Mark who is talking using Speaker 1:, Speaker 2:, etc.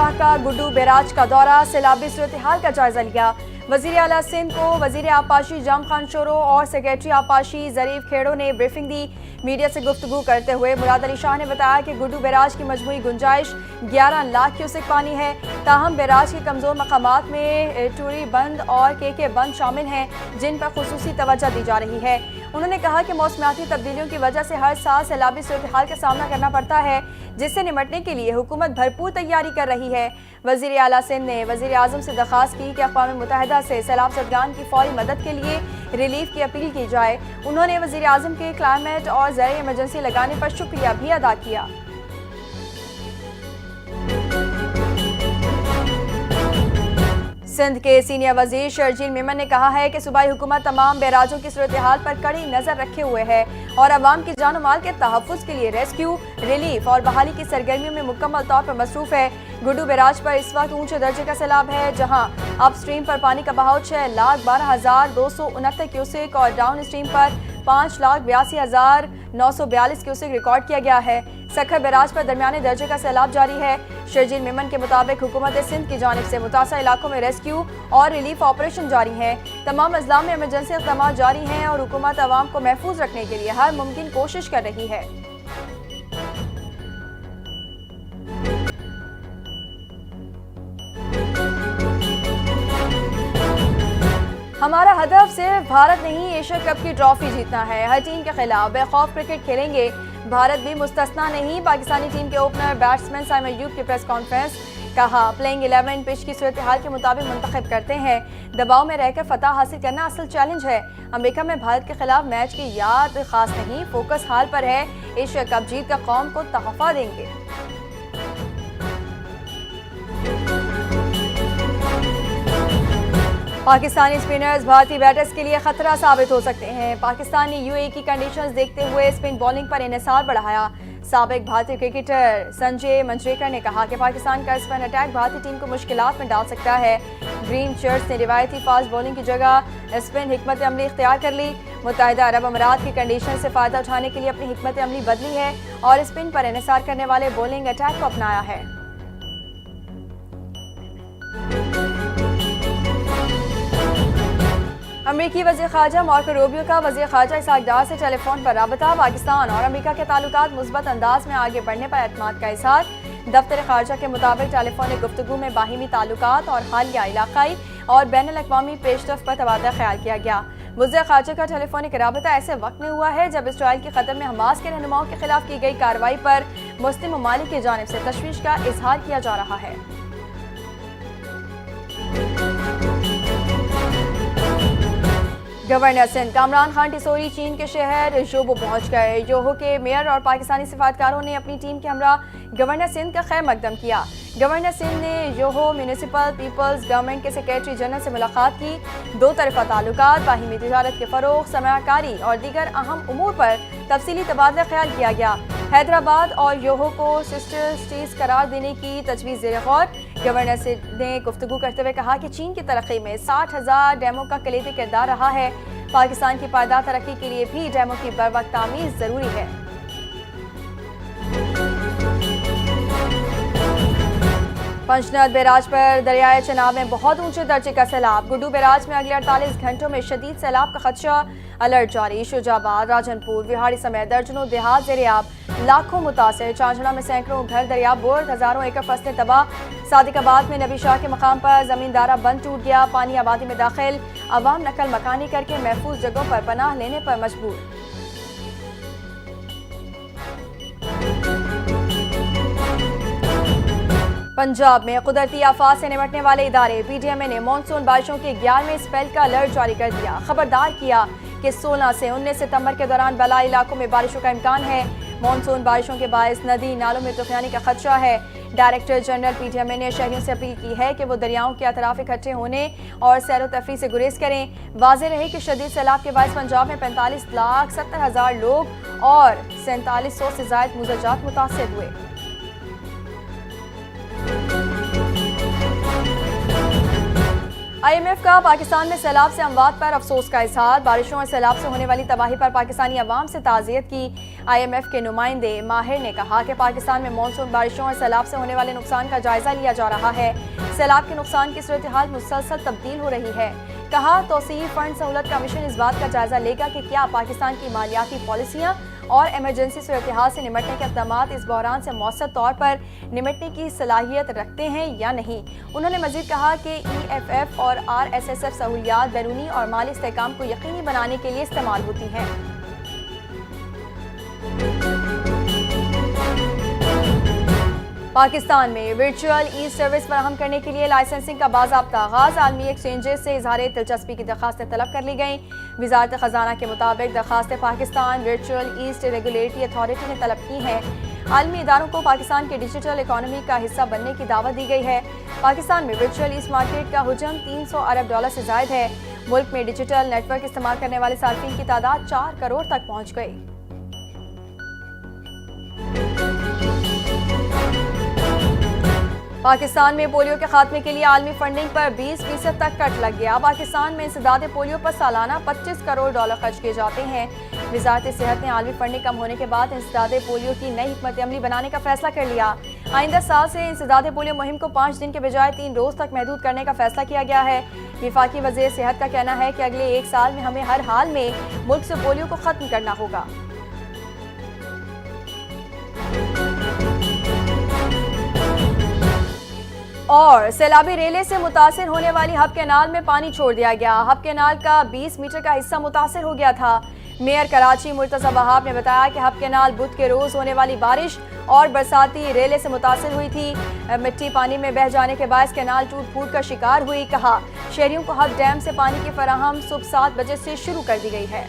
Speaker 1: शाह का गुड्डू बैराज का दौरा, सैलाबी सूरत हाल का जायजा लिया। वजीर आला सिंध को वजीर आपाशी जाम खान शोरो और सेक्रेटरी आपाशी जरीफ खेड़ो ने ब्रीफिंग दी। मीडिया से गुफ्तगू करते हुए मुराद अली शाह ने बताया कि गुड्डू बैराज की मजमूई गुंजाइश 11 लाख क्यूसेक पानी है। ताहम बैराज के कमजोर मकामात में टूरी बंद और के बंद शामिल हैं, जिन पर खुसूसी तवज्जो दी जा रही है। उन्होंने कहा कि मौसमियाती तब्दीलियों की वजह से हर साल सैलाबी सूरत हाल का सामना करना पड़ता है, जिससे निपटने के लिए हुकूमत भरपूर तैयारी कर रही है। वजीर आला सिंध ने वजीर आजम से दरख्वास्त की कि अक़वाम मुत्तहिदा से सैलाब ज़दगान की फौरी मदद के लिए रिलीफ की अपील की जाए। उन्होंने वजीर आजम के क्लाइमेट और ज़र इमरजेंसी लगाने पर शुक्रिया भी अदा किया। सिंध के सीनियर वजीर शर्जील मेमन ने कहा है कि सूबाई हुकूमत तमाम बैराजों की सूरत हाल पर कड़ी नजर रखे हुए है और अवाम की जान माल के तहफ़्फ़ुज़ के लिए रेस्क्यू, रिलीफ और बहाली की सरगर्मियों में मुकम्मल तौर पर मसरूफ है। गुड्डू बैराज पर इस वक्त ऊंचे दर्जे का सैलाब है, जहां अप स्ट्रीम पर पानी का बहाव 6,12,269 क्यूसेक और डाउन स्ट्रीम पर 5,82,942 क्यूसेक रिकॉर्ड किया गया है। सखर बैराज पर दरमियाने दर्जे का सैलाब जारी है। शर्जील मेमन के मुताबिक हुकूमत सिंध की जानिब से मुतासर इलाकों में रेस्क्यू और रिलीफ ऑपरेशन जारी हैं। तमाम अजला में इमरजेंसी इक़दाम जारी हैं और हुकूमत अवाम को महफूज रखने के लिए हर मुमकिन कोशिश कर रही है। हमारा हदफ सिर्फ भारत नहीं, एशिया कप की ट्रॉफी जीतना है। हर टीम के खिलाफ बेखौफ क्रिकेट खेलेंगे, भारत भी मुस्तस्ना नहीं। पाकिस्तानी टीम के ओपनर बैट्समैन साइम अय्यूब की प्रेस कॉन्फ्रेंस, कहा प्लेइंग 11 पिच की सूरत हाल के मुताबिक मुंतखब करते हैं। दबाव में रहकर फतह हासिल करना असल चैलेंज है। अमेरिका में भारत के खिलाफ मैच की याद खास नहीं, फोकस हाल पर है। एशिया कप जीत कर कौम को तोहफा देंगे। पाकिस्तानी स्पिनर्स भारतीय बैटर्स के लिए खतरा साबित हो सकते हैं। पाकिस्तान ने यूएई की कंडीशंस देखते हुए स्पिन बॉलिंग पर इन्हिसार बढ़ाया। साबिक भारतीय क्रिकेटर संजय मंजरेकर ने कहा कि पाकिस्तान का स्पिन अटैक भारतीय टीम को मुश्किलात में डाल सकता है। ग्रीन शर्ट्स ने रिवायती फास्ट बॉलिंग की जगह स्पिन हिकमत अमली इख्तियार कर ली। मुत्तहिदा अरब अमारात की कंडीशन से फ़ायदा उठाने के लिए अपनी हिकमत अमली बदली है और स्पिन पर इन्हिसार करने वाले बॉलिंग अटैक को अपनाया है। अमेरिकी वज़ीर ख़ारजा मार्को रूबियो का वज़ीर ख़ारजा इसहाक डार से टेलीफोन पर राबता। पाकिस्तान और अमेरिका के ताल्लुकात मुस्बत अंदाज में आगे बढ़ने पर एतमाद का इज़हार। दफ्तर ख़ारजा के मुताबिक टेलीफोनिक गुफ्तगू में बाहिमी ताल्लुकात और हालिया इलाक़ाई और बैनुल अक़वामी पेशरफ़्त पर तबादला ख्याल किया गया। वज़ीर ख़ारजा का टेलीफोनिक राबता ऐसे वक्त में हुआ है जब इसराइल की क़तर में हमास के रहनुमाओं के खिलाफ की गई कार्रवाई पर मुस्लिम ममालिक की जानिब से तशवीश का इज़हार किया जा रहा है। गवर्नर सिंध कामरान खान टिसोरी चीन के शहर योहो पहुंच गए। योहो के मेयर और पाकिस्तानी सिफारतकारों ने अपनी टीम के हमरा गवर्नर सिंध का खैर मकदम किया। गवर्नर सिंध ने योहो म्यूनिसिपल पीपल्स गवर्नमेंट के सेक्रेटरी जनरल से मुलाकात की। दो तरफा ताल्लुकात, बाहिमी तिजारत के फ़रोग़, सरमाकारी और दीगर अहम उमूर पर तफसीली तबादला ख्याल किया गया। हैदराबाद और योहो को सिस्टर सिटीज़ करार देने की तजवीज़ ज़ेर गौर। गवर्नर सिंध ने गुफ्तगू करते हुए कहा कि चीन की तरक्की में 60,000 डैमों का कलीदी किरदार रहा है। पाकिस्तान की पायदार तरक्की के लिए भी डैमों की बरवक्त तामीर ज़रूरी है। पंचनद बैराज पर दरियाए चनाब में बहुत ऊंचे दर्जे का सैलाब। गुड्डू बैराज में अगले 48 घंटों में शदीद सैलाब का खदशा, अलर्ट जारी। शुजाबाद, राजनपुर, विहाड़ी समेत दर्जनों देहात ज़ेर-ए-आब, लाखों मुतासिर। चांचड़ा में सैकड़ों घर दरिया बोर्ड, हजारों एकड़ फसलें तबाह। सादिकाबाद में नबी शाह के मकाम पर जमींदारा बंद टूट गया, पानी आबादी में दाखिल। अवाम नकल मकानी करके महफूज जगहों पर पनाह लेने पर मजबूर। पंजाब में कुदरती आफात से निपटने वाले इदारे पीडीएमए ने मानसून बारिशों के 11वें स्पेल का अलर्ट जारी कर दिया। खबरदार किया कि 16 से 19 सितंबर के दौरान बलाई इलाकों में बारिशों का इम्कान है। मानसून बारिशों के बायस नदी नालों में तूफानी का खदशा है। डायरेक्टर जनरल पीडीएमए ने शहरियों से अपील की है कि वो दरियाओं के अतराफ इकट्ठे होने और सैर तफरी से गुरेज करें। वाज़ेह रहे कि शदीद सैलाब के बायस पंजाब में 45,70,000 लोग और 4700 से ज़ायद मुज़ाजात मुतासिर हुए। IMF का पाकिस्तान में सैलाब से अमवात पर अफसोस का इजहार। बारिशों और सैलाब से होने वाली तबाही पर पाकिस्तानी अवाम से ताज़ियत की। IMF के नुमाइंदे माहिर ने कहा कि पाकिस्तान में मानसून बारिशों और सैलाब से होने वाले नुकसान का जायजा लिया जा रहा है। सैलाब के नुकसान की सूरत हाल मुसलसल तब्दील हो रही है। कहा, तौसीई फंड सहूलत कमीशन इस बात का जायजा लेगा कि क्या पाकिस्तान की मालियाती पॉलिसियाँ और एमरजेंसी सूरत हाल से निमटने के इक़दामात इस बहरान से मौसर तौर पर निमटने की सलाहियत रखते हैं या नहीं। उन्होंने मजीद कहा कि EFF और RSSF सहूलियात बैरूनी और माली इस्तेहकाम को यकीनी बनाने के लिए इस्तेमाल होती हैं। पाकिस्तान में वर्चुअल ई सर्विस फराहम करने के लिए लाइसेंसिंग का बाज़ाब्ता आगाज़। आलमी एक्सचेंजेस से इजहार दिलचस्पी की दरखास्तें तलब कर ली गईं। वजारत ख़जाना के मुताबिक दरखास्तें Pakistan virtual asset regulatory authority ने तलब की हैं। आलमी इदारों को पाकिस्तान के डिजिटल इकॉनमी का हिस्सा बनने की दावत दी गई है। पाकिस्तान में वर्चुअल ईस्ट मार्केट का हुजम $300 अरब से ज़ायद है। मुल्क में डिजिटल नेटवर्क इस्तेमाल करने वाले सार्फिन की तादाद 4 करोड़ तक पहुँच गई। पाकिस्तान में पोलियो के खात्मे के लिए आलमी फंडिंग पर 20% तक कट लग गया। पाकिस्तान में इंसदाद पोलियो पर सालाना $25 करोड़ खर्च किए जाते हैं। वजारत सेहत ने आलमी फंडिंग कम होने के बाद इंसदाद पोलियो की नई हिकमत अमली बनाने का फैसला कर लिया। आइंदा साल से इंसदाद पोलियो मुहिम को 5 दिन के बजाय 3 रोज तक महदूद करने का फैसला किया गया है। वफाकी वज़ीर सेहत का कहना है कि अगले 1 साल में हमें हर हाल में मुल्क से पोलियो को खत्म करना होगा। और सैलाबी रेले से मुतासिर होने वाली हब कैनाल में पानी छोड़ दिया गया। हब कैनाल का 20 मीटर का हिस्सा मुतासिर हो गया था। मेयर कराची मुर्तज़ा वहाब ने बताया कि हब कैनाल बुध के रोज होने वाली बारिश और बरसाती रेले से मुतासिर हुई थी। मिट्टी पानी में बह जाने के बायस कैनाल टूट फूट का शिकार हुई। कहा, शहरियों को हब डैम से पानी की फराहम सुबह 7 बजे से शुरू कर दी गई है।